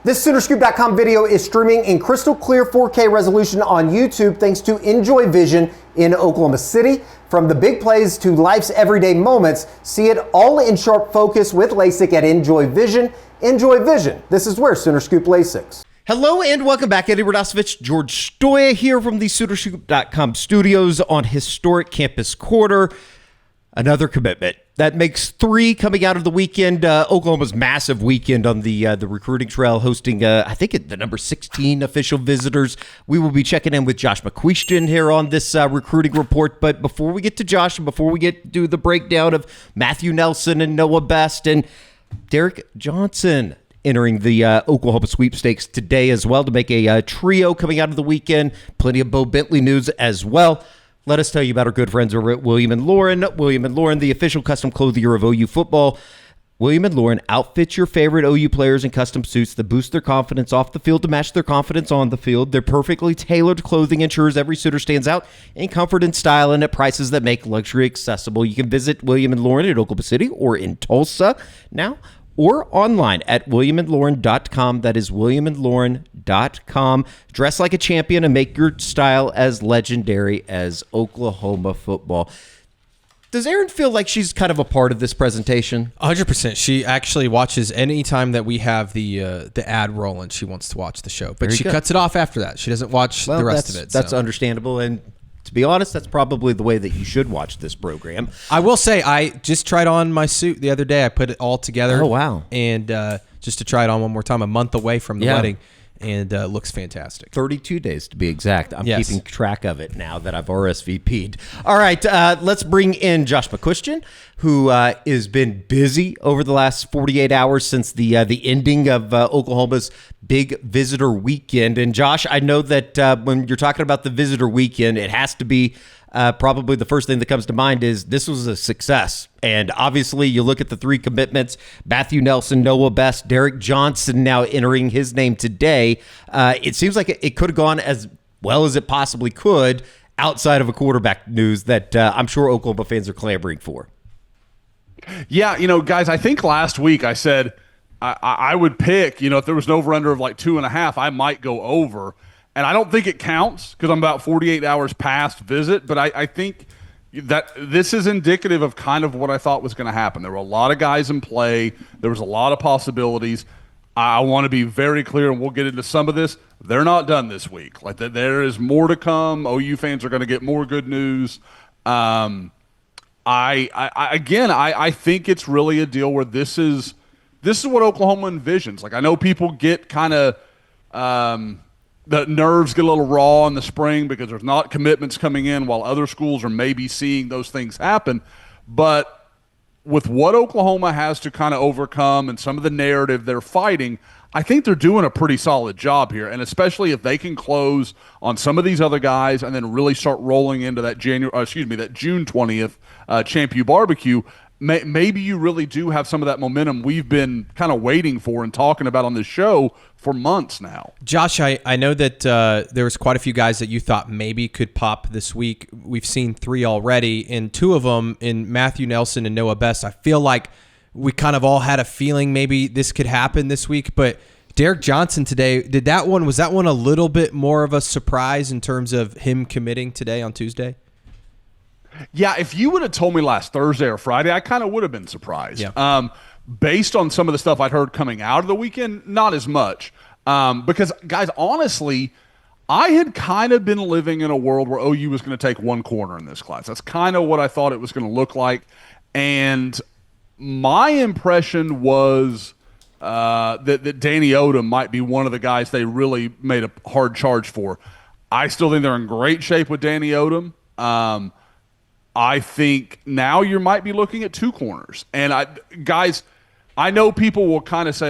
This Soonerscoop.com video is streaming in crystal clear 4K resolution on YouTube thanks to Enjoy Vision in Oklahoma City. From the big plays to life's everyday moments, see it all in sharp focus with LASIK at Enjoy Vision. Enjoy Vision. This is where Sooner Scoop LASIK. Hello and welcome back. Eddie Radosevich, George Stoya here from the Soonerscoop.com studios on historic Campus Quarter. Another commitment. That makes three coming out of the weekend. Oklahoma's massive weekend on the recruiting trail, hosting, I think, the number 16 official visitors. We will be checking in with Josh McCuistion here on this recruiting report. But before we get to Josh and before we get to the breakdown of Matthew Nelson and Noah Best and Derek Johnson entering the Oklahoma sweepstakes today as well to make a trio coming out of the weekend. Plenty of Bo Bentley news as well. Let us tell you about our good friends over at William & Lauren. William & Lauren, the official custom clothier of OU football. William & Lauren outfits your favorite OU players in custom suits that boost their confidence off the field to match their confidence on the field. Their perfectly tailored clothing ensures every suitor stands out in comfort and style and at prices that make luxury accessible. You can visit William & Lauren in Oklahoma City or in Tulsa now, or online at williamandlauren.com. That is williamandlauren.com. Dress like a champion and make your style as legendary as Oklahoma football. Does Erin feel like she's kind of a part of this presentation? 100%. She actually watches any time that we have the ad rolling. She wants to watch the show, but she cuts it off after that. She doesn't watch the rest of it. That's understandable, and to be honest, that's probably the way that you should watch this program. I will say, I just tried on my suit the other day. I put it all together. Oh, wow. And just to try it on one more time, a month away from the wedding, and it looks fantastic. 32 days to be exact. I'm keeping track of it now that I've RSVP'd. All right, let's bring in Josh McCuistion, who has been busy over the last 48 hours since the ending of Oklahoma's big visitor weekend. And Josh, I know that when you're talking about the visitor weekend, it has to be probably the first thing that comes to mind is this was a success. And obviously you look at the three commitments, Matthew Nelson, Noah Best, Derek Johnson now entering his name today. It seems like it could have gone as well as it possibly could outside of a quarterback news that I'm sure Oklahoma fans are clamoring for. Yeah, guys, I think last week I said I would pick, if there was an over-under of like 2.5, I might go over. And I don't think it counts because I'm about 48 hours past visit, but I think that this is indicative of kind of what I thought was going to happen. There were a lot of guys in play. There was a lot of possibilities. I want to be very clear, and we'll get into some of this. They're not done this week. Like there is more to come. OU fans are going to get more good news. I think it's really a deal where this is what Oklahoma envisions. Like I know people get kind of the nerves get a little raw in the spring because there's not commitments coming in while other schools are maybe seeing those things happen. But with what Oklahoma has to kind of overcome and some of the narrative they're fighting, I think they're doing a pretty solid job here. And especially if they can close on some of these other guys and then really start rolling into that June 20th Champ-U barbecue, maybe you really do have some of that momentum we've been kind of waiting for and talking about on this show for months now. Josh, I know that there was quite a few guys that you thought maybe could pop this week. We've seen three already, and two of them in Matthew Nelson and Noah Best. I feel like we kind of all had a feeling maybe this could happen this week, but Derek Johnson today, was that one a little bit more of a surprise in terms of him committing today on Tuesday? Yeah, if you would have told me last Thursday or Friday, I kind of would have been surprised. Yeah. Based on some of the stuff I'd heard coming out of the weekend, not as much. Because, guys, honestly, I had kind of been living in a world where OU was going to take one corner in this class. That's kind of what I thought it was going to look like. And my impression was that Danny Odom might be one of the guys they really made a hard charge for. I still think they're in great shape with Danny Odom. I think now you might be looking at two corners. And, I know people will kind of say,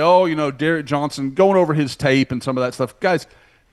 Derek Johnson, going over his tape and some of that stuff. Guys,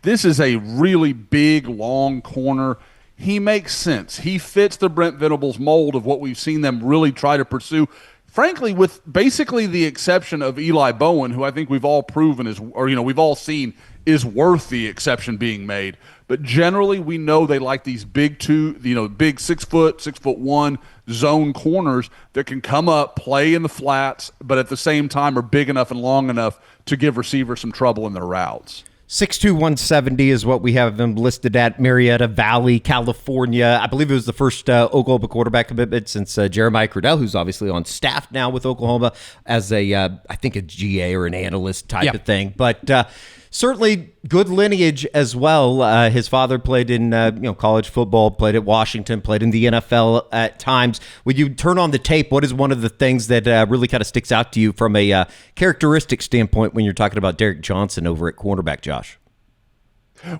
this is a really big, long corner. He makes sense. He fits the Brent Venables mold of what we've seen them really try to pursue frankly, with basically the exception of Eli Bowen, who I think we've all proven we've all seen is worth the exception being made. But generally, we know they like these big 6'1" zone corners that can come up, play in the flats, but at the same time are big enough and long enough to give receivers some trouble in their routes. 6'2", 170 is what we have him listed at. Marietta Valley, California. I believe it was the first Oklahoma quarterback commitment since Jeremiah Crudell, who's obviously on staff now with Oklahoma as I think a GA or an analyst type of thing. But certainly good lineage as well. His father played in college football, played at Washington, played in the NFL at times. When you turn on the tape, what is one of the things that really kind of sticks out to you from a characteristic standpoint when you're talking about Derek Johnson over at cornerback, Josh?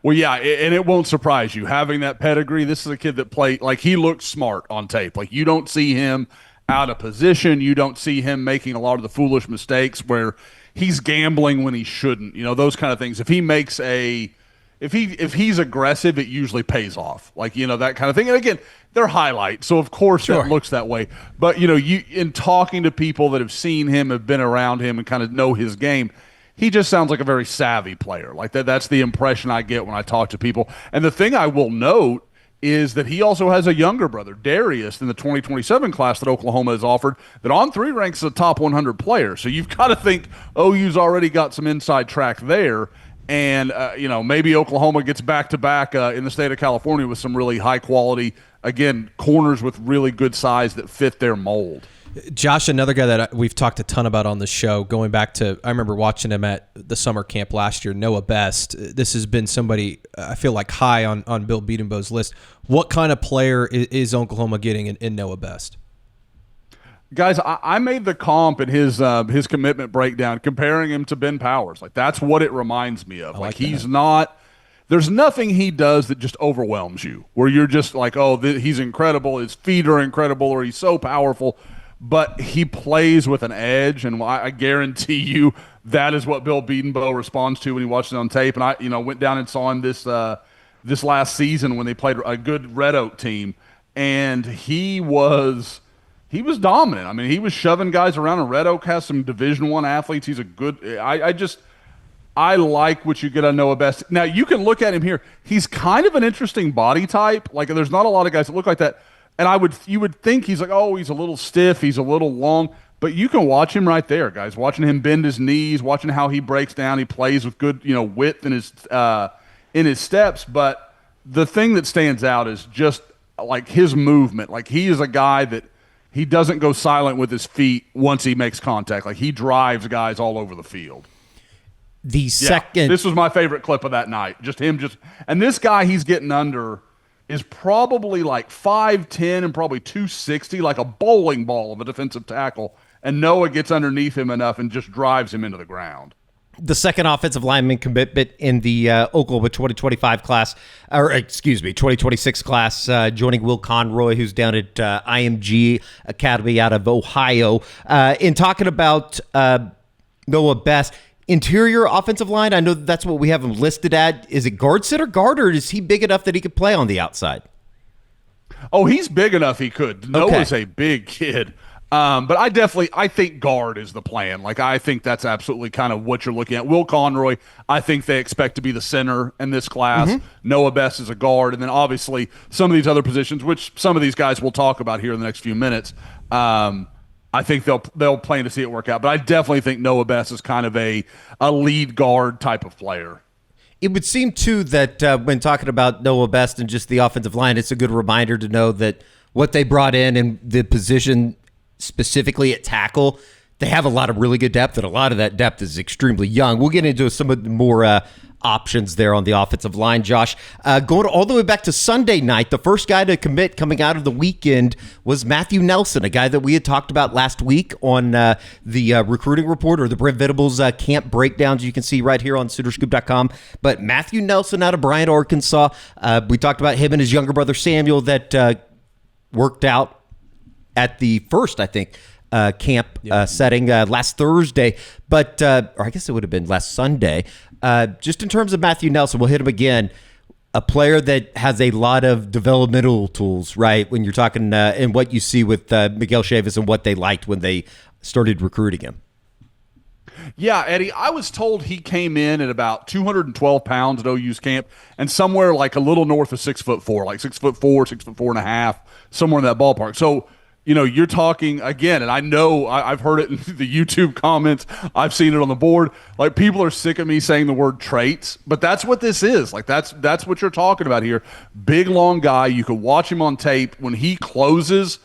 Well, yeah, and it won't surprise you. Having that pedigree, this is a kid that played, he looks smart on tape. You don't see him out of position. You don't see him making a lot of the foolish mistakes where he's gambling when he shouldn't, those kind of things. If he makes if he's aggressive, it usually pays off, that kind of thing. And again, they're highlights, so of course that looks that way. But you in talking to people that have seen him, have been around him, and kind of know his game, he just sounds like a very savvy player. That's the impression I get when I talk to people. And the thing I will note is that he also has a younger brother, Darius, in the 2027 class that Oklahoma has offered, that on 3 ranks as a top 100 player. So you've got to think OU's already got some inside track there. And, maybe Oklahoma gets back-to-back in the state of California with some really high-quality, again, corners with really good size that fit their mold. Josh, another guy that we've talked a ton about on the show, going back to, I remember watching him at the summer camp last year, Noah Best. This has been somebody I feel like high on Bill Bedenbaugh's list. What kind of player is Oklahoma getting in Noah Best? Guys, I made the comp in his commitment breakdown comparing him to Ben Powers. That's what it reminds me of. He's not – there's nothing he does that just overwhelms you, where you're just he's incredible, his feet are incredible, or he's so powerful. But he plays with an edge, and I guarantee you that is what Bill Bedenbaugh responds to when he watches it on tape. And I, went down and saw him this last season when they played a good Red Oak team, and he was dominant. I mean, he was shoving guys around. And Red Oak has some Division I athletes. He's a good. I like what you get on Noah Best. Now you can look at him here. He's kind of an interesting body type. There's not a lot of guys that look like that. And you would think he's he's a little stiff, he's a little long, but you can watch him right there, guys. Watching him bend his knees, watching how he breaks down, he plays with good, width in his steps. But the thing that stands out is just his movement. He is a guy that he doesn't go silent with his feet once he makes contact. He drives guys all over the field. This was my favorite clip of that night. And this guy he's getting under is probably 5'10" and probably 260, like a bowling ball of a defensive tackle, and Noah gets underneath him enough and just drives him into the ground. The second offensive lineman commitment in the Oklahoma 2025 class, 2026 class, joining Will Conroy, who's down at IMG Academy out of Ohio. In talking about Noah Best, interior offensive line, I know that's what we have him listed at. Is it guard, center, guard, or is he big enough that he could play on the outside? Oh, he's big enough he could. Noah's a big kid. But I think guard is the plan. I think that's absolutely kind of what you're looking at. Will Conroy, I think they expect to be the center in this class. Mm-hmm. Noah Best is a guard. And then obviously some of these other positions, which some of these guys we'll talk about here in the next few minutes, I think they'll plan to see it work out. But I definitely think Noah Best is kind of a lead guard type of player. It would seem, too, that when talking about Noah Best and just the offensive line, it's a good reminder to know that what they brought in and the position specifically at tackle, they have a lot of really good depth, and a lot of that depth is extremely young. We'll get into some of the more options there on the offensive line, Josh. Going all the way back to Sunday night, the first guy to commit coming out of the weekend was Matthew Nelson, a guy that we had talked about last week on the recruiting report, or the Brent Venables camp breakdowns you can see right here on SoonerScoop.com. But Matthew Nelson out of Bryant, Arkansas. We talked about him and his younger brother Samuel that worked out at the first, I think, camp setting last Thursday, or I guess it would have been last Sunday. Just in terms of Matthew Nelson, we'll hit him again. a player that has a lot of developmental tools, right? When you're talking and what you see with Miguel Chavis and what they liked when they started recruiting him. Yeah, Eddie, I was told he came in at about 212 pounds at OU's camp and somewhere like a little north of 6'4", like 6'4", 6'4.5", somewhere in that ballpark. So, you're talking again, and I know I've heard it in the YouTube comments. I've seen it on the board. Like, people are sick of me saying the word traits, but that's what this is. Like, that's what you're talking about here. Big, long guy. You can watch him on tape. When he closes,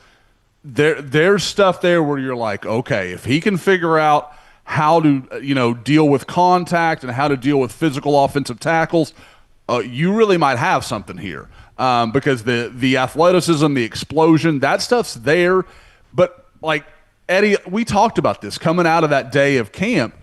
there's stuff there where you're like, okay, if he can figure out how to deal with contact and how to deal with physical offensive tackles, you really might have something here, because the athleticism, the explosion, that stuff's there. But like, Eddie, we talked about this coming out of that day of camp.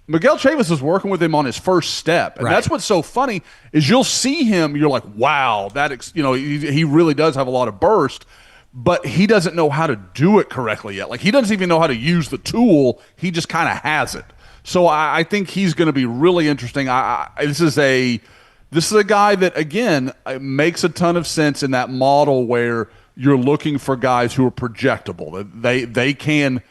Miguel Chavis was working with him on his first step, and that's what's so funny is you'll see him, you're like, wow, he really does have a lot of burst. But he doesn't know how to do it correctly yet. Like, he doesn't even know how to use the tool. He just kind of has it. So I think he's going to be really interesting. This is a guy that, again, makes a ton of sense in that model where you're looking for guys who are projectable. They can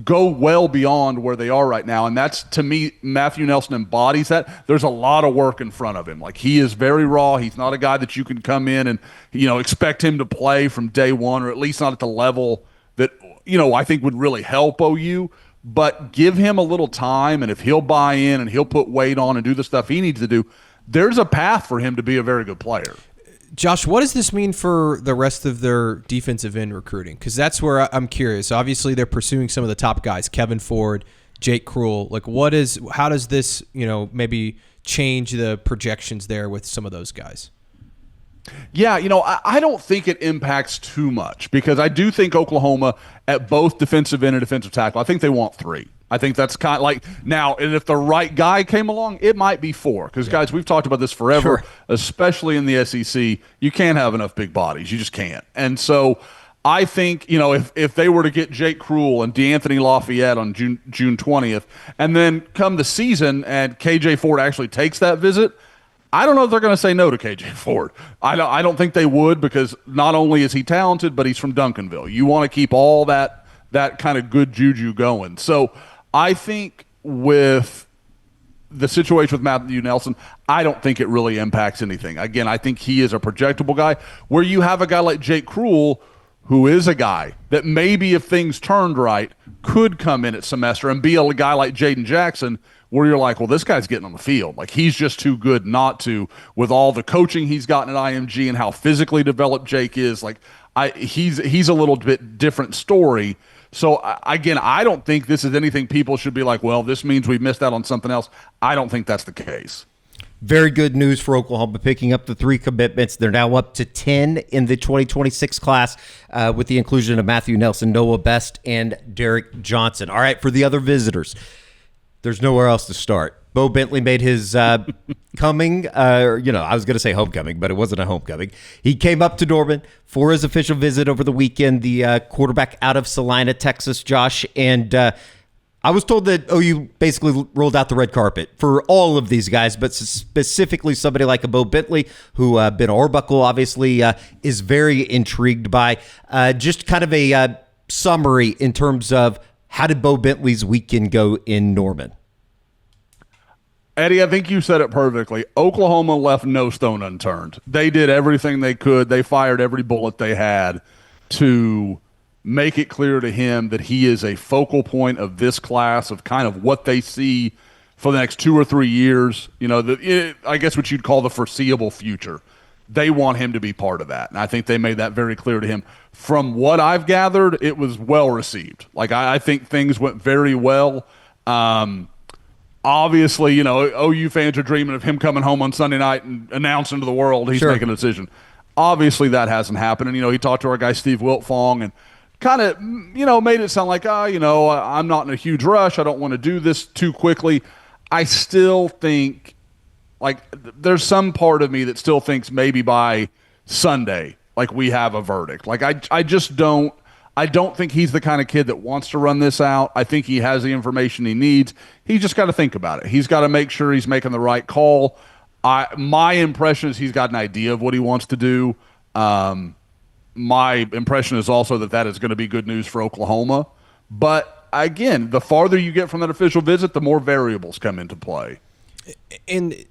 go well beyond where they are right now. And that's, to me, Matthew Nelson embodies that. There's a lot of work in front of him. Like, he is very raw. He's not a guy that you can come in and, expect him to play from day one, or at least not at the level that, I think would really help OU. But give him a little time, and if he'll buy in and he'll put weight on and do the stuff he needs to do, there's a path for him to be a very good player. Josh, what does this mean for the rest of their defensive end recruiting? Because that's where I'm curious. Obviously, they're pursuing some of the top guys, Kevin Ford, Jake Krull. Like, how does this, maybe change the projections there with some of those guys? Yeah, I don't think it impacts too much, because I do think Oklahoma, at both defensive end and defensive tackle, I think they want 3. I think that's kind of like, now, and if the right guy came along, it might be 4. Because, guys, we've talked about this forever, especially in the SEC. You can't have enough big bodies. You just can't. And so I think, if they were to get Jake Krull and DeAnthony Lafayette on June 20th, and then come the season and KJ Ford actually takes that visit, I don't know if they're going to say no to KJ Ford. I don't think they would, because not only is he talented, but he's from Duncanville. You want to keep all that kind of good juju going. So I think with the situation with Matthew Nelson, I don't think it really impacts anything. Again, I think he is a projectable guy, where you have a guy like Jake Krull, who is a guy that maybe if things turned right could come in at semester and be a guy like Jaden Jackson, where you're like, well, this guy's getting on the field. Like, he's just too good not to, with all the coaching he's gotten at IMG and how physically developed Jake is. Like, he's a little bit different story. So, again, I don't think this is anything people should be like, well, this means we've missed out on something else. I don't think that's the case. Very good news for Oklahoma, picking up the 3 commitments. They're now up to 10 in the 2026 class, with the inclusion of Matthew Nelson, Noah Best, and Derek Johnson. All right, for the other visitors, there's nowhere else to start. Bo Bentley made his coming, I was going to say homecoming, but it wasn't a homecoming. He came up to Norman for his official visit over the weekend, the quarterback out of Salina, Texas, Josh. And I was told that OU basically rolled out the red carpet for all of these guys, but specifically somebody like a Bowe Bentley, who Ben Arbuckle obviously is very intrigued by. Just kind of a summary in terms of how did Bowe Bentley's weekend go in Norman? Eddie, I think you said it perfectly. Oklahoma left no stone unturned. They did everything they could. They fired every bullet they had to make it clear to him that he is a focal point of this class, of kind of what they see for the next 2 or 3 years. I guess what you'd call the foreseeable future. They want him to be part of that. And I think they made that very clear to him. From what I've gathered, it was well received. Like, I think things went very well. Obviously, OU fans are dreaming of him coming home on Sunday night and announcing to the world he's making a decision. Obviously, that hasn't happened. And, he talked to our guy Steve Wiltfong and kind of, made it sound like, I'm not in a huge rush. I don't want to do this too quickly. I still think, like, there's some part of me that still thinks maybe by Sunday, like, we have a verdict. Like, I just don't. I don't think he's the kind of kid that wants to run this out. I think he has the information he needs. He's just got to think about it. He's got to make sure he's making the right call. My impression is he's got an idea of what he wants to do. My impression is also that is going to be good news for Oklahoma. But again, the farther you get from that official visit, the more variables come into play. And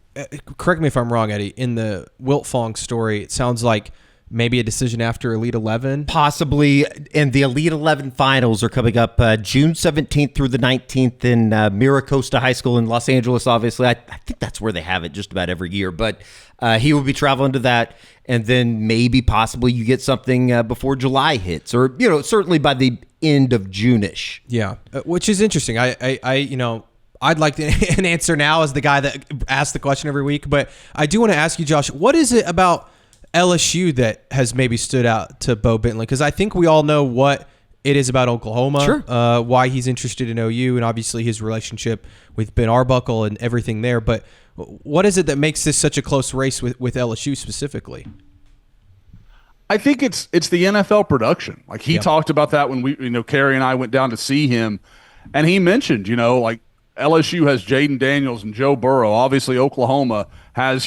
correct me if I'm wrong, Eddie, in the Wiltfong story, it sounds like maybe a decision after Elite 11? Possibly, and the Elite 11 finals are coming up June 17th through the 19th in Mira Costa High School in Los Angeles, obviously. I think that's where they have it just about every year, but he will be traveling to that, and then maybe possibly you get something before July hits, or, certainly by the end of June-ish. Yeah, which is interesting. I'd like an answer now as the guy that asks the question every week, but I do want to ask you, Josh, what is it about LSU that has maybe stood out to Bo Bentley? Because I think we all know what it is about Oklahoma, sure. Why he's interested in OU, and obviously his relationship with Ben Arbuckle and everything there. But what is it that makes this such a close race with LSU specifically? I think it's the NFL production. Like he talked about that when we, Carrie and I went down to see him, and he mentioned, like LSU has Jaden Daniels and Joe Burrow. Obviously, Oklahoma has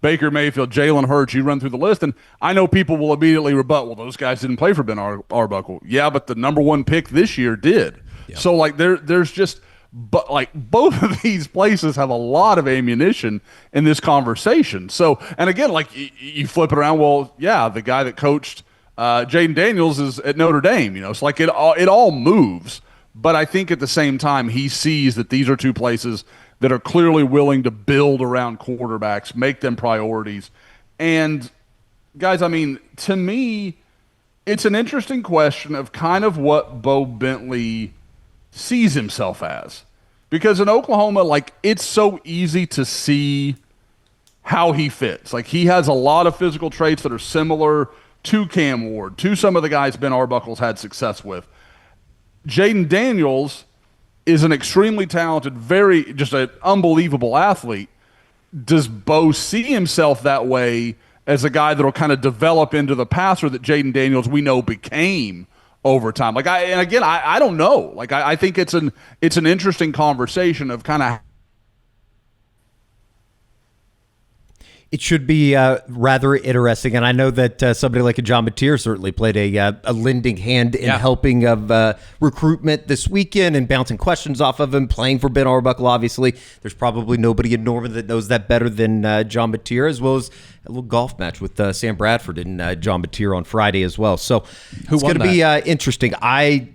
Baker Mayfield, Jalen Hurts. You run through the list, and I know people will immediately rebut, well, those guys didn't play for Ben Arbuckle. Yeah, but the number one pick this year did. Yeah. So like there's just, but like both of these places have a lot of ammunition in this conversation. So, and again, like you flip it around. Well, yeah, the guy that coached Jaden Daniels is at Notre Dame. It's like it all moves. But I think at the same time, he sees that these are two places that are clearly willing to build around quarterbacks, make them priorities. And, guys, to me, it's an interesting question of kind of what Bo Bentley sees himself as. Because in Oklahoma, like, it's so easy to see how he fits. Like, he has a lot of physical traits that are similar to Cam Ward, to some of the guys Ben Arbuckle's had success with. Jaden Daniels is an extremely talented, just an unbelievable athlete. Does Bo see himself that way as a guy that will kind of develop into the passer that Jaden Daniels we know became over time? Like I don't know. Like I think it's an interesting conversation of kind of. It should be rather interesting, and I know that somebody like a John Mateer certainly played a lending hand in helping of recruitment this weekend and bouncing questions off of him, playing for Ben Arbuckle, obviously. There's probably nobody in Norman that knows that better than John Mateer, as well as a little golf match with Sam Bradford and John Mateer on Friday as well. So it's going to be interesting. I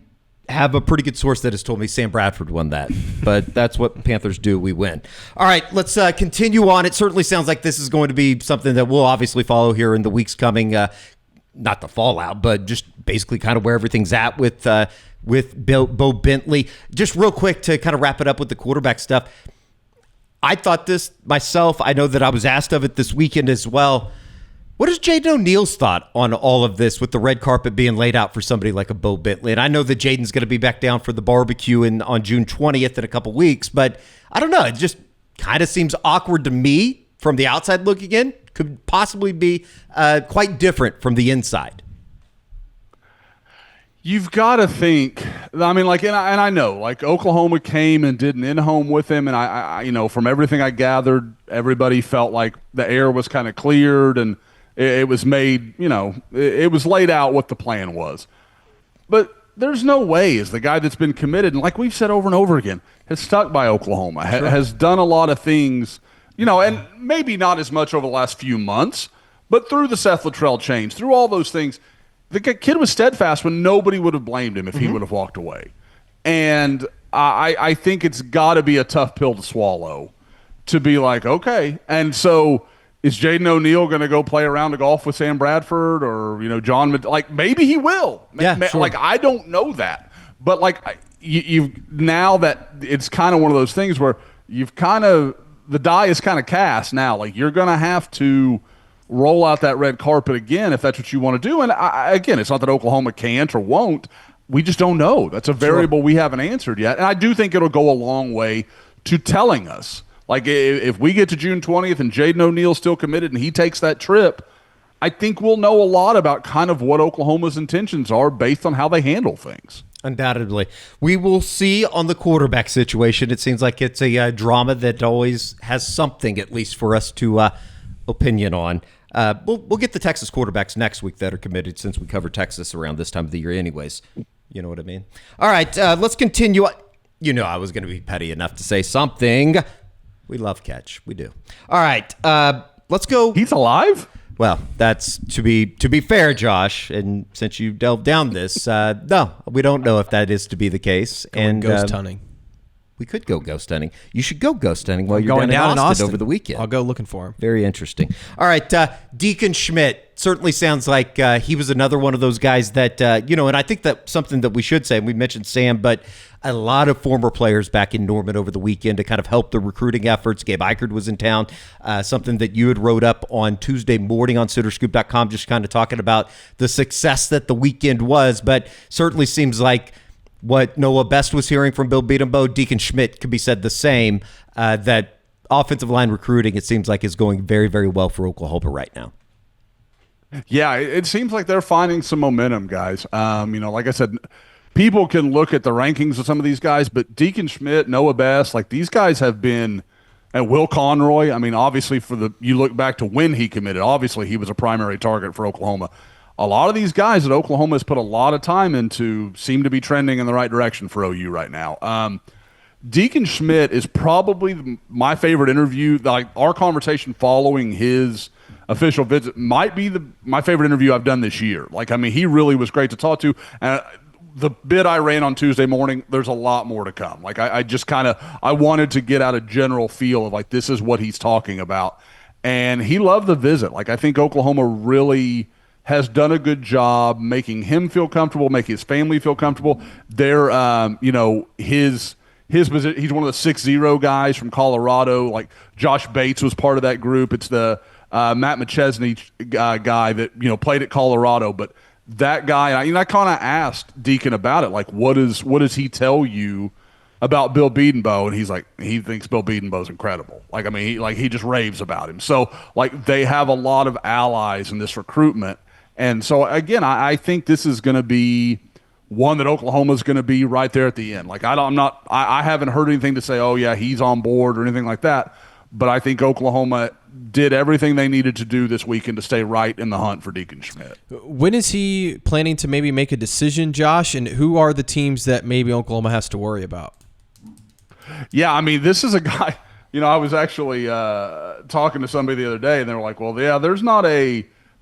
have a pretty good source that has told me Sam Bradford won that, but that's what Panthers do. We win. All right, let's continue on. It certainly sounds like this is going to be something that we'll obviously follow here in the weeks coming. Not the fallout, but just basically kind of where everything's at with Bo Bentley. Just real quick to kind of wrap it up with the quarterback stuff. I thought this myself. I know that I was asked of it this weekend as well. What is Jaden O'Neal's thought on all of this with the red carpet being laid out for somebody like a Bo Bentley? And I know that Jaden's going to be back down for the barbecue on June 20th in a couple weeks, but I don't know. It just kind of seems awkward to me from the outside looking in. Could possibly be quite different from the inside. You've got to think. And I know, like Oklahoma came and did an in-home with him, and I from everything I gathered, everybody felt like the air was kind of cleared and it was made, it was laid out what the plan was. But there's no way, as the guy that's been committed, and like we've said over and over again, has stuck by Oklahoma, has done a lot of things, and maybe not as much over the last few months, but through the Seth Luttrell change, through all those things, the kid was steadfast when nobody would have blamed him if he would have walked away. And I think it's got to be a tough pill to swallow to be like, okay. And so is Jaden O'Neal going to go play around the golf with Sam Bradford or, John? Like, maybe he will. Yeah, sure. Like, I don't know that. But, like, you've now that it's kind of one of those things where you've kind of – the die is kind of cast now. Like, you're going to have to roll out that red carpet again if that's what you want to do. And, again, it's not that Oklahoma can't or won't. We just don't know. That's a variable we haven't answered yet. And I do think it'll go a long way to telling us. Like, if we get to June 20th and Jaden O'Neal's still committed and he takes that trip, I think we'll know a lot about kind of what Oklahoma's intentions are based on how they handle things. Undoubtedly. We will see on the quarterback situation. It seems like it's a drama that always has something, at least for us to opinion on. We'll get the Texas quarterbacks next week that are committed, since we cover Texas around this time of the year anyways. You know what I mean? All right, let's continue. You know I was going to be petty enough to say something. We love Catch. We do. All right, let's go. He's alive? Well, that's to be fair, Josh, and since you delved down this, no, we don't know if that is to be the case. And ghost hunting. We could go ghost hunting. You should go ghost hunting while you're Going down in Austin Austin over the weekend. I'll go looking for him. Very interesting. All right, Deacon Schmidt certainly sounds like he was another one of those guys that, and I think that something that we should say, and we mentioned Sam, but a lot of former players back in Norman over the weekend to kind of help the recruiting efforts. Gabe Eichert was in town, something that you had wrote up on Tuesday morning on SoonerScoop.com, just kind of talking about the success that the weekend was, but certainly seems like what Noah Best was hearing from Bill Beatenbow, Deacon Schmidt could be said the same, that offensive line recruiting, it seems like, is going very, very well for Oklahoma right now. Yeah, it seems like they're finding some momentum, guys. Like I said, people can look at the rankings of some of these guys, but Deacon Schmidt, Noah Best, like these guys have been, and Will Conroy, I mean, obviously you look back to when he committed, obviously he was a primary target for Oklahoma. A lot of these guys that Oklahoma has put a lot of time into seem to be trending in the right direction for OU right now. Deacon Schmidt is probably my favorite interview. Like our conversation following his official visit might be my favorite interview I've done this year. Like, I mean, he really was great to talk to. And the bit I ran on Tuesday morning, there's a lot more to come. Like, I just I wanted to get out a general feel of like, this is what he's talking about. And he loved the visit. Like, I think Oklahoma really has done a good job making him feel comfortable, making his family feel comfortable. They're, his position, he's one of the 6-0 guys from Colorado. Like Josh Bates was part of that group. It's the Matt McChesney guy that played at Colorado. But that guy, I kind of asked Deacon about it. Like, what does he tell you about Bill Beatenbow? And he's like, he thinks Bill Beatenbow's incredible. Like, I mean, he just raves about him. So like they have a lot of allies in this recruitment. And so again, I think this is going to be one that Oklahoma's going to be right there at the end. Like I haven't heard anything to say, oh yeah, he's on board or anything like that. But I think Oklahoma did everything they needed to do this weekend to stay right in the hunt for Deacon Schmidt. When is he planning to maybe make a decision, Josh? And who are the teams that maybe Oklahoma has to worry about? Yeah, I mean, this is a guy, I was actually talking to somebody the other day, and they were like, well, yeah, there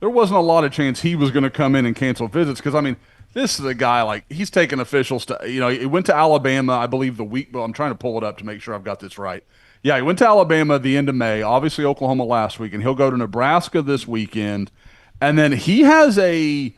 wasn't a lot of chance he was going to come in and cancel visits because, I mean, this is a guy, like, he's taken officials to, he went to Alabama, I believe, the week, but I'm trying to pull it up to make sure I've got this right. Yeah, he went to Alabama at the end of May, obviously Oklahoma last week, and he'll go to Nebraska this weekend. And then he has a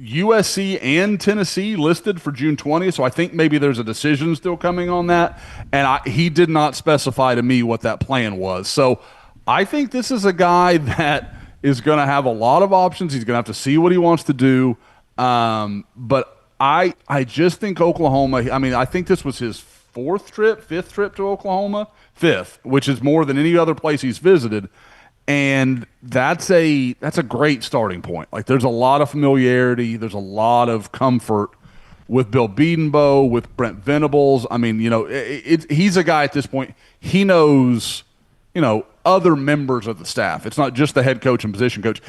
USC and Tennessee listed for June 20th, so I think maybe there's a decision still coming on that. And he did not specify to me what that plan was. So I think this is a guy that is going to have a lot of options. He's going to have to see what he wants to do. But I just think Oklahoma, I mean, I think this was his fifth trip to Oklahoma, which is more than any other place he's visited. And that's a great starting point. Like, there's a lot of familiarity. There's a lot of comfort with Bill Beatenbow, with Brent Venables. I mean, he's a guy at this point, he knows, other members of the staff. It's not just the head coach and position coach.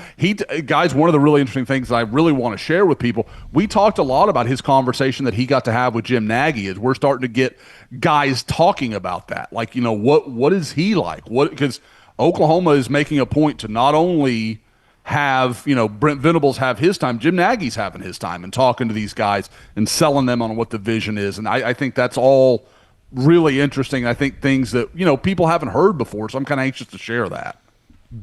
Guys, one of the really interesting things that I really want to share with people, we talked a lot about his conversation that he got to have with Jim Nagy. Is we're starting to get guys talking about that. Like, what is he like? Because Oklahoma is making a point to not only have, Brent Venables have his time, Jim Nagy's having his time and talking to these guys and selling them on what the vision is. And I think that's all really interesting. I think things that, people haven't heard before. So I'm kind of anxious to share that.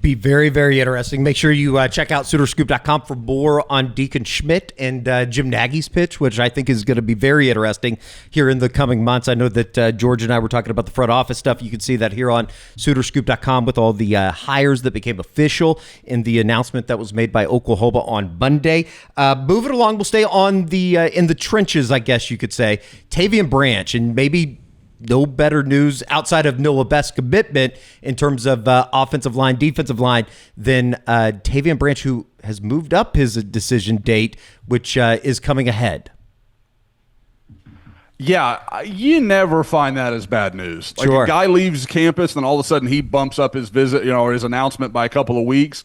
Be very, very interesting. Make sure you check out SoonerScoop.com for more on Deacon Schmidt and Jim Nagy's pitch, which I think is going to be very interesting here in the coming months. I know that George and I were talking about the front office stuff. You can see that here on SoonerScoop.com with all the hires that became official in the announcement that was made by Oklahoma on Monday. Moving along, we'll stay on the in the trenches, I guess you could say. Tavian Branch, and maybe no better news outside of Noah Best's commitment in terms of offensive line, defensive line than Tavian Branch, who has moved up his decision date, which is coming ahead. Yeah, you never find that as bad news. Like Sure. a guy leaves campus and all of a sudden he bumps up his visit, or his announcement by a couple of weeks.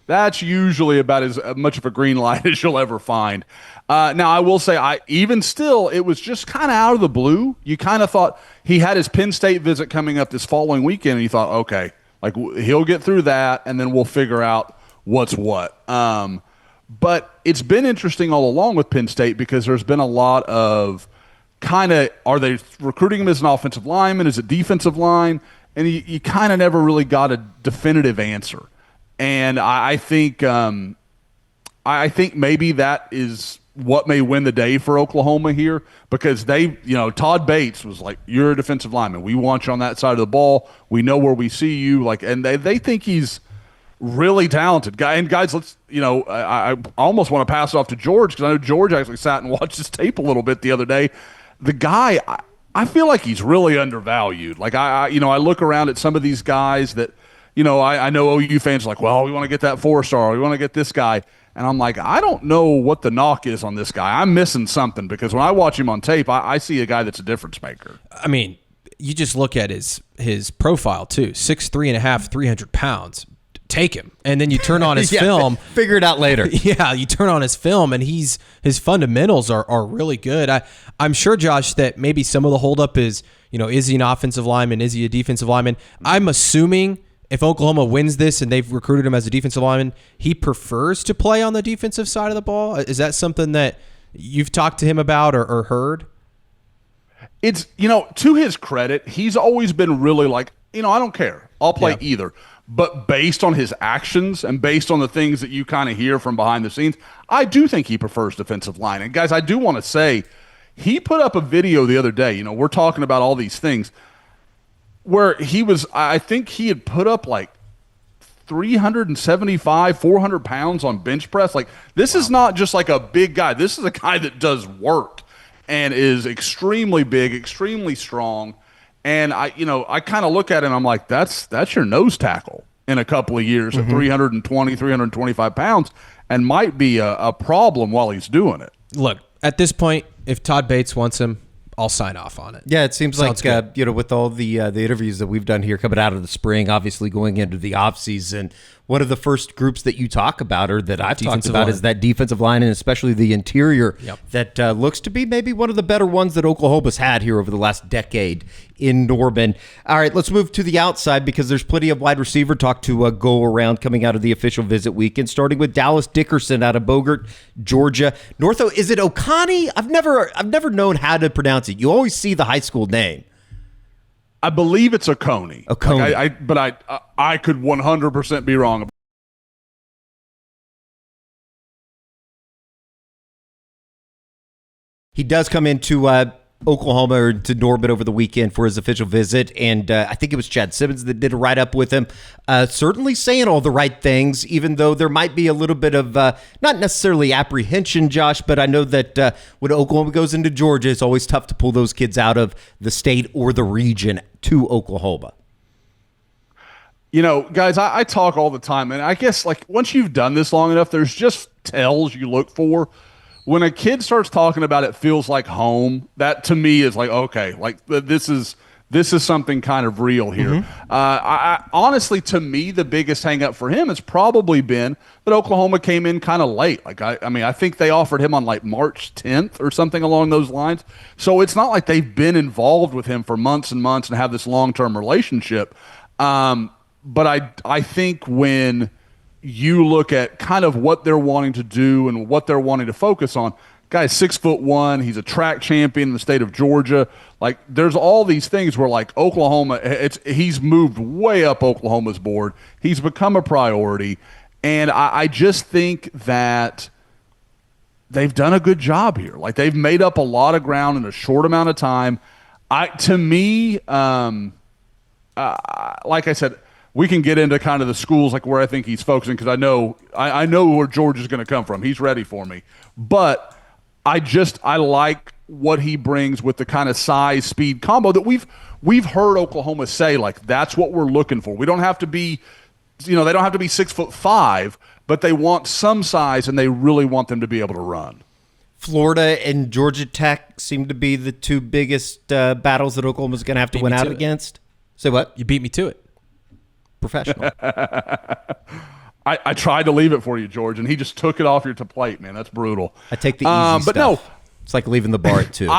That's usually about as much of a green light as you'll ever find. Now, I will say, even still, it was just kind of out of the blue. You kind of thought he had his Penn State visit coming up this following weekend, and you thought, okay, like he'll get through that, and then we'll figure out what's what. But it's been interesting all along with Penn State because there's been a lot of are they recruiting him as an offensive lineman? Is it defensive line? And you kind of never really got a definitive answer. And I think maybe that is what may win the day for Oklahoma here because Todd Bates was like, you're a defensive lineman. We want you on that side of the ball. We know where we see you. And they think he's really talented guy. And guys, I almost want to pass it off to George because I know George actually sat and watched his tape a little bit the other day. The guy, I feel like he's really undervalued. Like I look around at some of these guys that, I know OU fans are like, well, we want to get that 4-star. We want to get this guy. And I'm like, I don't know what the knock is on this guy. I'm missing something because when I watch him on tape, I see a guy that's a difference maker. I mean, you just look at his profile too. 6'3.5", 300 pounds. Take him. And then you turn on his film. Figure it out later. Yeah, you turn on his film and his fundamentals are really good. I'm sure, Josh, that maybe some of the holdup is, is he an offensive lineman? Is he a defensive lineman? I'm assuming if Oklahoma wins this and they've recruited him as a defensive lineman, he prefers to play on the defensive side of the ball. Is that something that you've talked to him about or heard? It's, to his credit, he's always been really like, I don't care. I'll play either. But based on his actions and based on the things that you kind of hear from behind the scenes, I do think he prefers defensive line. And guys, I do want to say, he put up a video the other day. We're talking about all these things where I think he had put up like 375, 400 pounds on bench press. Like this is not just like a big guy. This is a guy that does work and is extremely big, extremely strong. And I kind of look at it and I'm like, that's your nose tackle in a couple of years at 320, 325 pounds and might be a problem while he's doing it. Look, at this point, if Todd Bates wants him, I'll sign off on it. Yeah, it seems like, with all the interviews that we've done here coming out of the spring, obviously going into the offseason, one of the first groups that you talk about or that I've talked about is that defensive line and especially the interior that looks to be maybe one of the better ones that Oklahoma's had here over the last decade in Norman. All right, let's move to the outside because there's plenty of wide receiver talk to go around coming out of the official visit weekend, starting with Dallas Dickerson out of Bogart, Georgia. Northo, is it Okani? I've never known how to pronounce it. You always see the high school name. I believe it's Oconee. Oconee. But I could 100% be wrong. He does come into Oklahoma or to Norman over the weekend for his official visit, and I think it was Chad Simmons that did a write-up with him, certainly saying all the right things, even though there might be a little bit of, not necessarily apprehension, Josh, but I know that when Oklahoma goes into Georgia, it's always tough to pull those kids out of the state or the region to Oklahoma. Guys, I talk all the time, and I guess like once you've done this long enough, there's just tells you look for. When a kid starts talking about it feels like home, that to me is like, okay, like this is something kind of real here. I honestly, to me, the biggest hang up for him has probably been that Oklahoma came in kind of late. Like, I think they offered him on like March 10th or something along those lines. So it's not like they've been involved with him for months and months and have this long-term relationship. But I think when you look at kind of what they're wanting to do and what they're wanting to focus on. Guy's 6'1". He's a track champion in the state of Georgia. Like, there's all these things where, like, Oklahoma, he's moved way up Oklahoma's board. He's become a priority. And I just think that they've done a good job here. Like, they've made up a lot of ground in a short amount of time. To me, like I said, we can get into kind of the schools, like where I think he's focusing, because I know where George is going to come from. He's ready for me. But I like what he brings with the kind of size speed combo that we've heard Oklahoma say, like, that's what we're looking for. We don't have to be, they don't have to be 6'5", but they want some size and they really want them to be able to run. Florida and Georgia Tech seem to be the two biggest battles that Oklahoma's going to have to win out against. Say what? You beat me to it. Professional. I tried to leave it for you, George, and he just took it off your plate, man. That's brutal. I take the easy but stuff. No, it's like leaving the bar at 2.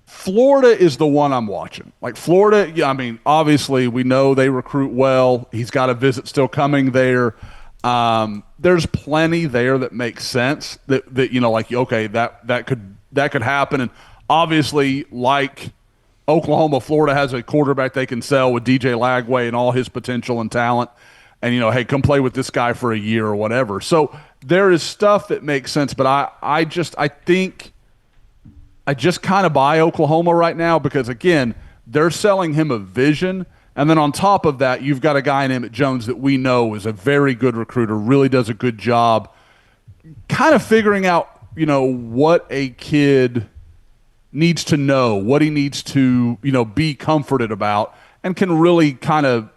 Florida is the one I'm watching. Like Florida, yeah, I mean, obviously we know they recruit well. He's got a visit still coming there. There's plenty there that makes sense that like, okay, that could happen. And obviously, like Oklahoma, Florida has a quarterback they can sell with DJ Lagway and all his potential and talent. And, hey, come play with this guy for a year or whatever. So there is stuff that makes sense. But I think I just kind of buy Oklahoma right now because, again, they're selling him a vision. And then on top of that, you've got a guy in Emmett Jones that we know is a very good recruiter, really does a good job kind of figuring out, what a kid needs to know, what he needs to, be comforted about, and can really kind of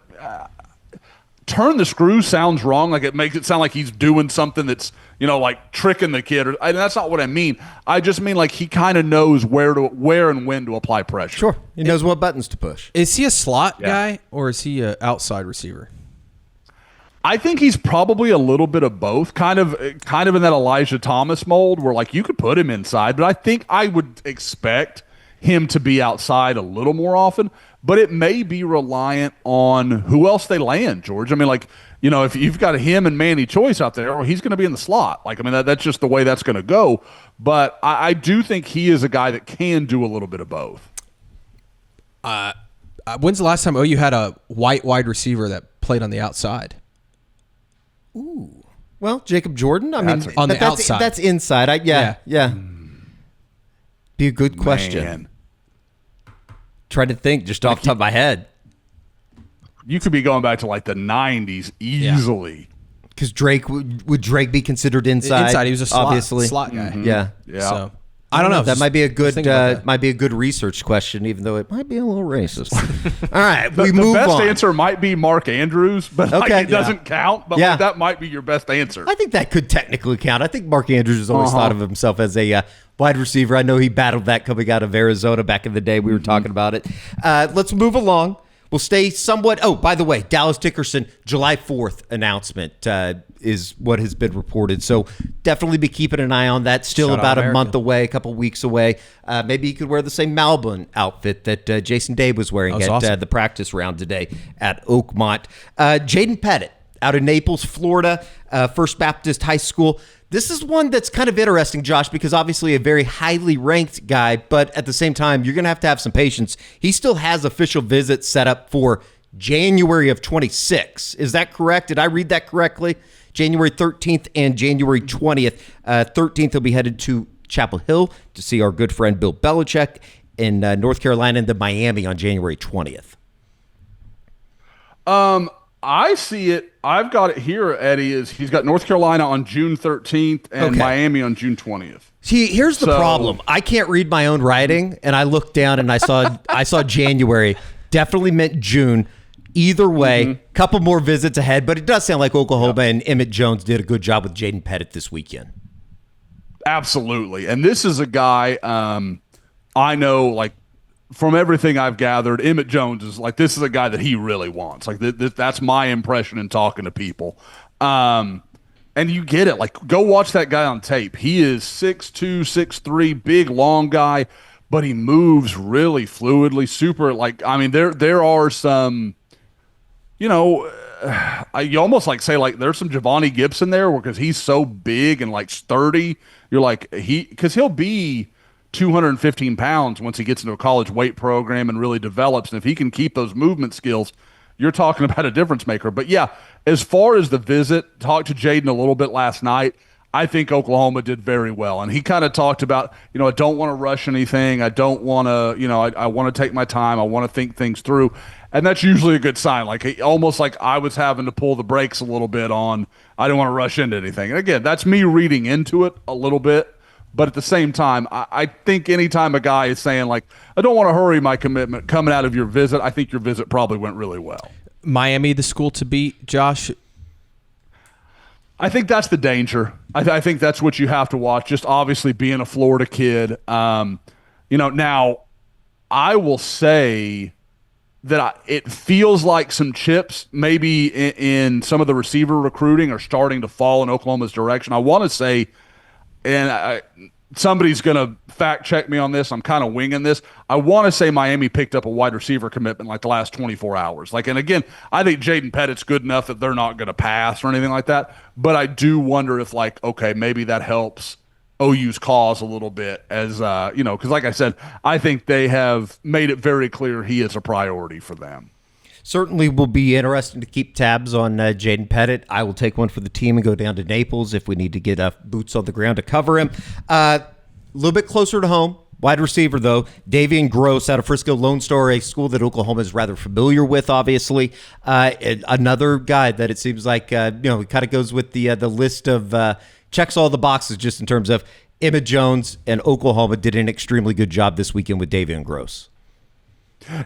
turn the screw. Sounds wrong. Like it makes it sound like he's doing something that's, like tricking the kid. And that's not what I mean. I just mean like he kind of knows where and when to apply pressure. Sure. He knows what buttons to push. Is he a slot guy or is he an outside receiver? I think he's probably a little bit of both, kind of in that Elijah Thomas mold where like you could put him inside, but I think I would expect him to be outside a little more often, but it may be reliant on who else they land, George. I mean, like, if you've got him and Manny Choice out there, he's going to be in the slot. Like, I mean, that's just the way that's going to go. But I do think he is a guy that can do a little bit of both. When's the last time OU had a white wide receiver that played on the outside? Ooh. Well, Jacob Jordan. I mean, on the outside. That's inside. Yeah. Be a good question. Man. Trying to think just off the top of my head. You could be going back to like the 90s easily. Because Drake, would Drake be considered inside? Inside, he was a slot guy. Mm-hmm. Yeah. So I don't know. That might be a good research question, even though it might be a little racist. All right, the move best on. answer might be Mark Andrews, but it doesn't count. But like, that might be your best answer. I think that could technically count. I think Mark Andrews has always thought of himself as a wide receiver. I know he battled that coming out of Arizona back in the day. We were talking about it. Let's move along. We'll stay somewhat. Oh, by the way, Dallas Dickerson, July 4th announcement is what has been reported. So definitely be keeping an eye on that. Still about a month away, a couple weeks away. Maybe he could wear the same Malbon outfit that Jason Day was wearing at the practice round today at Oakmont. Jaden Pettit out of Naples, Florida, First Baptist High School. This is one that's kind of interesting, Josh, because obviously a very highly ranked guy, but at the same time, you're going to have some patience. He still has official visits set up for January of 26. Is that correct? Did I read that correctly? January 13th and January 20th. 13th, he'll be headed to Chapel Hill to see our good friend Bill Belichick in North Carolina, and then Miami on January 20th. I see it. I've got it here, Eddie, he's got North Carolina on June 13th and Miami on June 20th. See, here's the problem. I can't read my own writing, and I looked down and I saw January. Definitely meant June. Either way, couple more visits ahead, but it does sound like Oklahoma and Emmett Jones did a good job with Jaden Pettit this weekend. Absolutely. And this is a guy I know, like, from everything I've gathered, Emmett Jones is like, this is a guy that he really wants. Like, that's my impression in talking to people. And you get it. Like, go watch that guy on tape. He is 6'2", 6'3", big, long guy, but he moves really fluidly, super. Like, I mean, there are some, you almost like say, like, there's some Javonte Gibson there because he's so big and, like, sturdy. You're like, because he'll be 215 pounds once he gets into a college weight program and really develops. And if he can keep those movement skills, you're talking about a difference maker. But yeah, as far as the visit, talked to Jaden a little bit last night. I think Oklahoma did very well. And he kind of talked about, I don't want to rush anything. I don't want to, I want to take my time. I want to think things through. And that's usually a good sign. Like, almost like I was having to pull the brakes a little bit on, I didn't want to rush into anything. And again, that's me reading into it a little bit. But at the same time, I think anytime a guy is saying, like, I don't want to hurry my commitment coming out of your visit, I think your visit probably went really well. Miami, the school to beat, Josh? I think that's the danger. I think that's what you have to watch. Just obviously being a Florida kid. Now I will say that it feels like some chips maybe in some of the receiver recruiting are starting to fall in Oklahoma's direction. I want to say, and somebody's going to fact check me on this. I'm kind of winging this. I want to say Miami picked up a wide receiver commitment like the last 24 hours. And again, I think Jaden Pettit's good enough that they're not going to pass or anything like that. But I do wonder if okay, maybe that helps OU's cause a little bit as, because like I said, I think they have made it very clear he is a priority for them. Certainly will be interesting to keep tabs on Jaden Pettit. I will take one for the team and go down to Naples if we need to get boots on the ground to cover him. A little bit closer to home, wide receiver, though. Tavian Gross out of Frisco Lone Star, a school that Oklahoma is rather familiar with, obviously. Another guy that it seems like, he kind of goes with the list of checks all the boxes just in terms of Emma Jones, and Oklahoma did an extremely good job this weekend with Tavian Gross.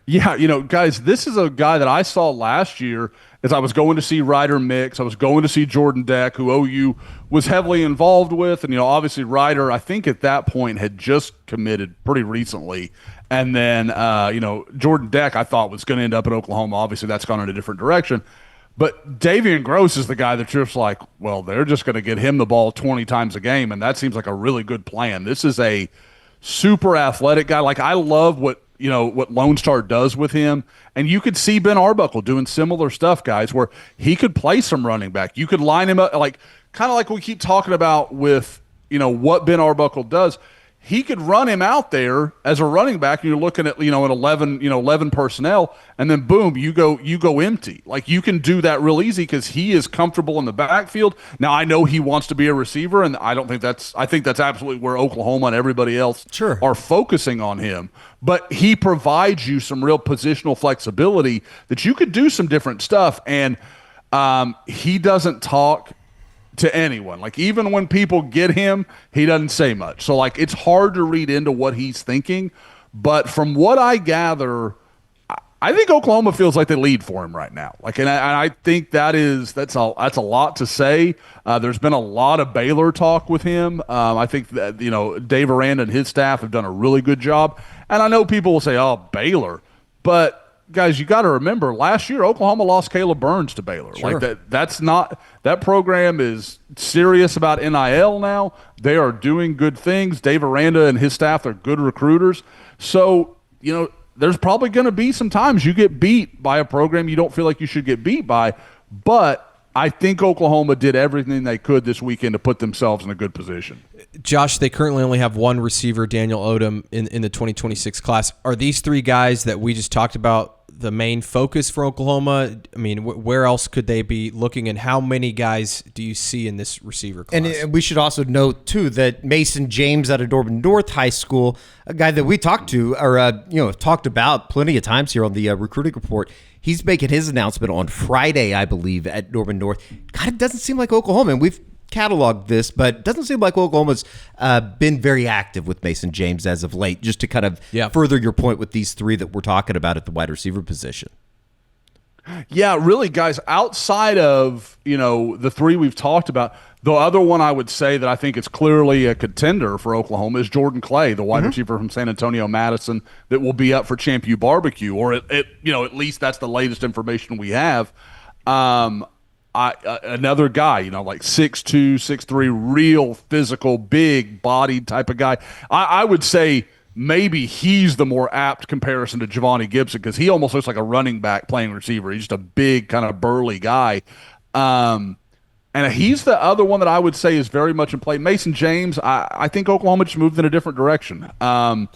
Yeah, guys, this is a guy that I saw last year as I was going to see Ryder Mix. I was going to see Jordan Deck, who OU was heavily involved with. And, obviously Ryder, I think at that point had just committed pretty recently. And then, Jordan Deck I thought was going to end up at Oklahoma. Obviously that's gone in a different direction. But Tavian Gross is the guy that you're just like, well, they're just going to get him the ball 20 times a game. And that seems like a really good plan. This is a super athletic guy. I love what Lone Star does with him. And you could see Ben Arbuckle doing similar stuff, guys, where he could play some running back. You could line him up kind of like we keep talking about with, what Ben Arbuckle does. He could run him out there as a running back, and you're looking at, an 11 personnel, and then boom, you go empty. You can do that real easy because he is comfortable in the backfield. Now, I know he wants to be a receiver, and I think that's absolutely where Oklahoma and everybody else are focusing on him. But he provides you some real positional flexibility that you could do some different stuff, and he doesn't talk to anyone. Even when people get him, he doesn't say much. So it's hard to read into what he's thinking. But from what I gather, I think Oklahoma feels like they lead for him right now. And I think that's a lot to say. There's been a lot of Baylor talk with him. I think that Dave Aranda and his staff have done a really good job. And I know people will say, "Oh, Baylor," but guys, you got to remember, last year Oklahoma lost Caleb Burns to Baylor. Sure. That program is serious about NIL now. They are doing good things. Dave Aranda and his staff are good recruiters. So, there's probably going to be some times you get beat by a program you don't feel like you should get beat by. But I think Oklahoma did everything they could this weekend to put themselves in a good position. Josh, they currently only have one receiver, Daniel Odom, in the 2026 class. Are these three guys that we just talked about the main focus for Oklahoma? I mean, where else could they be looking, and how many guys do you see in this receiver class? And we should also note, too, that Mason James out of Norman North High School, a guy that we talked to or talked about plenty of times here on the recruiting report, he's making his announcement on Friday, I believe, at Norman North. God, it doesn't seem like Oklahoma, and we've cataloged this, but it doesn't seem like Oklahoma's been very active with Mason James as of late, just to kind of further your point with these three that we're talking about at the wide receiver position. Yeah, really, guys, outside of, the three we've talked about, the other one I would say that I think is clearly a contender for Oklahoma is Jordan Clay, the wide receiver from San Antonio Madison that will be up for Champ U Barbecue, or at least that's the latest information we have. Another guy, 6'2", 6'3", real physical, big bodied type of guy. I would say maybe he's the more apt comparison to Giovanni Gibson because he almost looks like a running back playing receiver. He's just a big kind of burly guy. And he's the other one that I would say is very much in play. Mason James, I think Oklahoma just moved in a different direction. I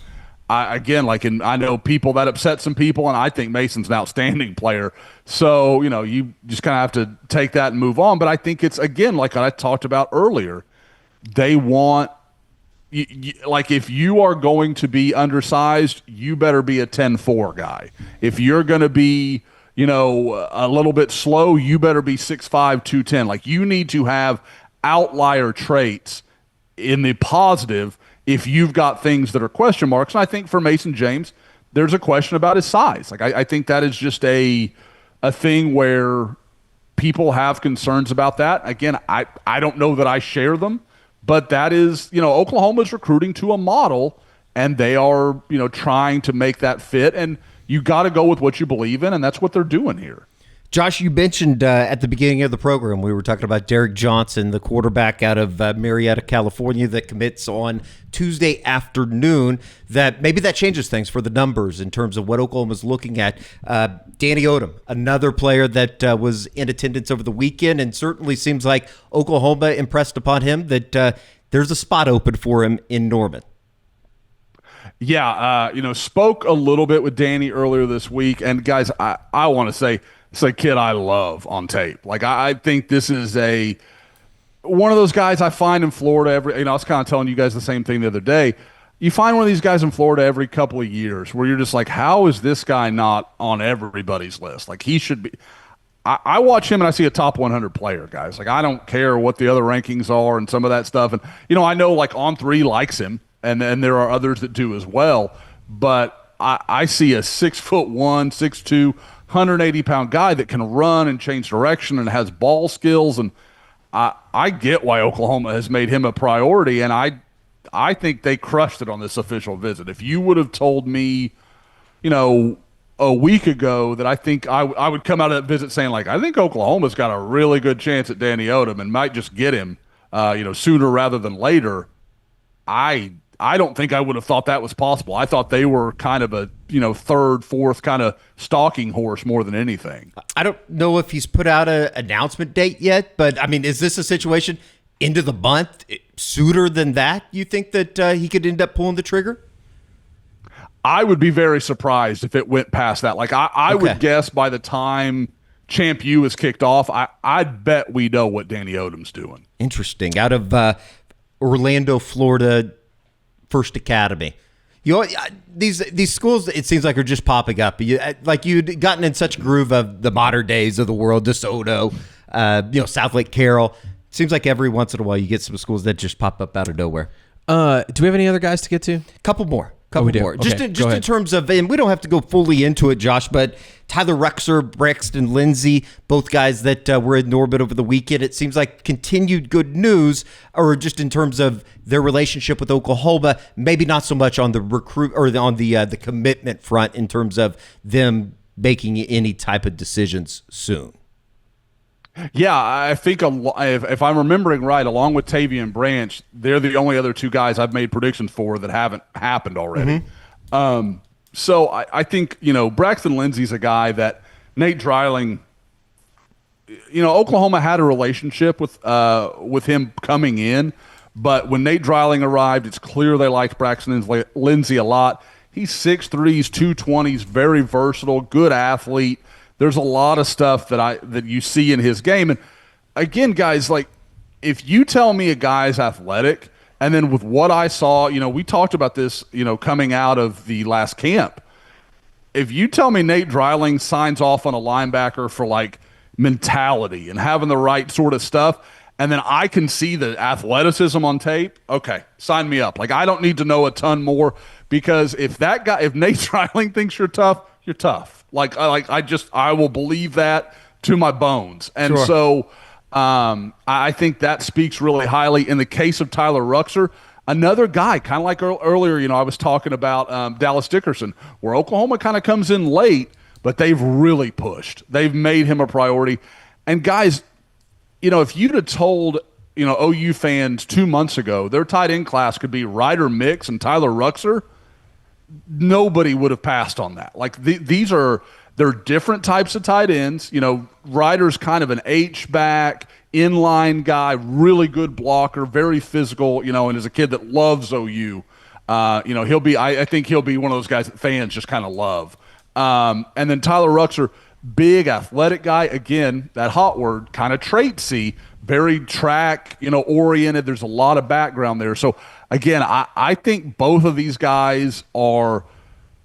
know people that upset some people, and I think Mason's an outstanding player. So, you just kind of have to take that and move on. But I think it's, again, like I talked about earlier, they want if you are going to be undersized, you better be a 10-4 guy. If you're going to be, a little bit slow, you better be 6'5", 210. You need to have outlier traits in the positive if you've got things that are question marks. And I think for Mason James, there's a question about his size. I think that is just a thing where people have concerns about that. Again, I don't know that I share them, but that is, Oklahoma's recruiting to a model, and they are, trying to make that fit. And you got to go with what you believe in, and that's what they're doing here. Josh, you mentioned at the beginning of the program, we were talking about Derek Johnson, the quarterback out of Marietta, California, that commits on Tuesday afternoon, that maybe that changes things for the numbers in terms of what Oklahoma's looking at. Danny Odom, another player that was in attendance over the weekend, and certainly seems like Oklahoma impressed upon him that there's a spot open for him in Norman. Yeah, spoke a little bit with Danny earlier this week, and guys, I want to say, it's a kid I love on tape. Like, I think this is one of those guys I find in Florida I was kind of telling you guys the same thing the other day. You find one of these guys in Florida every couple of years where you're just like, how is this guy not on everybody's list? Like, he should be. I watch him and I see a top 100 player, guys. Like, I don't care what the other rankings are and some of that stuff. And, I know, like, On3 likes him, and there are others that do as well. But I see a 6'1", 6'2", 180-pound guy that can run and change direction and has ball skills, and I get why Oklahoma has made him a priority, and I think they crushed it on this official visit. If you would have told me, a week ago that I think I would come out of that visit saying, like, I think Oklahoma's got a really good chance at Danny Odom and might just get him, sooner rather than later, I don't think I would have thought that was possible. I thought they were kind of a, third, fourth kind of stalking horse more than anything. I don't know if he's put out an announcement date yet, but, is this a situation into the month, sooner than that, you think that he could end up pulling the trigger? I would be very surprised if it went past that. Like, I would guess by the time Champ U is kicked off, I'd bet we know what Danny Odom's doing. Interesting. Out of Orlando, Florida, First Academy. These schools, it seems like, are just popping up. You'd gotten in such a groove of the modern days of the world, DeSoto, South Lake Carroll. It seems like every once in a while you get some schools that just pop up out of nowhere. Do we have any other guys to get to? Couple more. We do? More. Okay, Just in terms of, and we don't have to go fully into it, Josh, but Tyler Ruxer, Braxton Lindsey, both guys that were in orbit over the weekend. It seems like continued good news, or just in terms of their relationship with Oklahoma, maybe not so much on the recruit or on the commitment front in terms of them making any type of decisions soon. Yeah, I think if I'm remembering right, along with Tavian Branch, they're the only other two guys I've made predictions for that haven't happened already. Mm-hmm. So I think, Braxton Lindsey's a guy that Nate Dreiling, Oklahoma had a relationship with him coming in, but when Nate Dreiling arrived, it's clear they liked Braxton Lindsey a lot. He's 6'3", he's 220, he's very versatile, good athlete. There's a lot of stuff that you see in his game. And again, guys, like, if you tell me a guy's athletic, and then with what I saw, we talked about this, coming out of the last camp. If you tell me Nate Dreiling signs off on a linebacker for, like, mentality and having the right sort of stuff, and then I can see the athleticism on tape, okay, sign me up. Like, I don't need to know a ton more, because if Nate Dreiling thinks you're tough, you're tough. I will believe that to my bones. And sure. So I think that speaks really highly. In the case of Tyler Ruxer, another guy, kind of like earlier, I was talking about Dallas Dickerson, where Oklahoma kind of comes in late, but they've really pushed. They've made him a priority. And guys, if you'd have told, OU fans 2 months ago their tight end class could be Ryder Mix and Tyler Ruxer, nobody would have passed on that. Like, they're different types of tight ends. Ryder's kind of an H-back, inline guy, really good blocker, very physical, and is a kid that loves OU. I think he'll be one of those guys that fans just kind of love. And then Tyler Ruxer, big athletic guy, again, that hot word, kind of traitsy, very track, oriented. There's a lot of background there. So again, I think both of these guys are,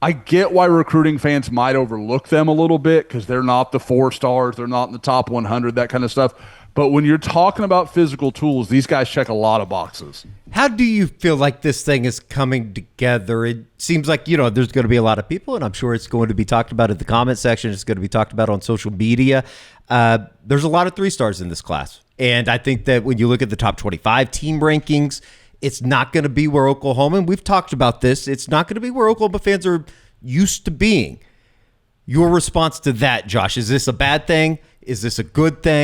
I get why recruiting fans might overlook them a little bit because they're not the 4 stars. They're not in the top 100, that kind of stuff. But when you're talking about physical tools, these guys check a lot of boxes. How do you feel like this thing is coming together? It seems like, there's going to be a lot of people, and I'm sure it's going to be talked about in the comment section. It's going to be talked about on social media. There's a lot of 3-stars in this class. And I think that when you look at the top 25 team rankings, it's not going to be where Oklahoma, and we've talked about this, it's not going to be where Oklahoma fans are used to being. Your response to that, Josh, is this a bad thing? Is this a good thing?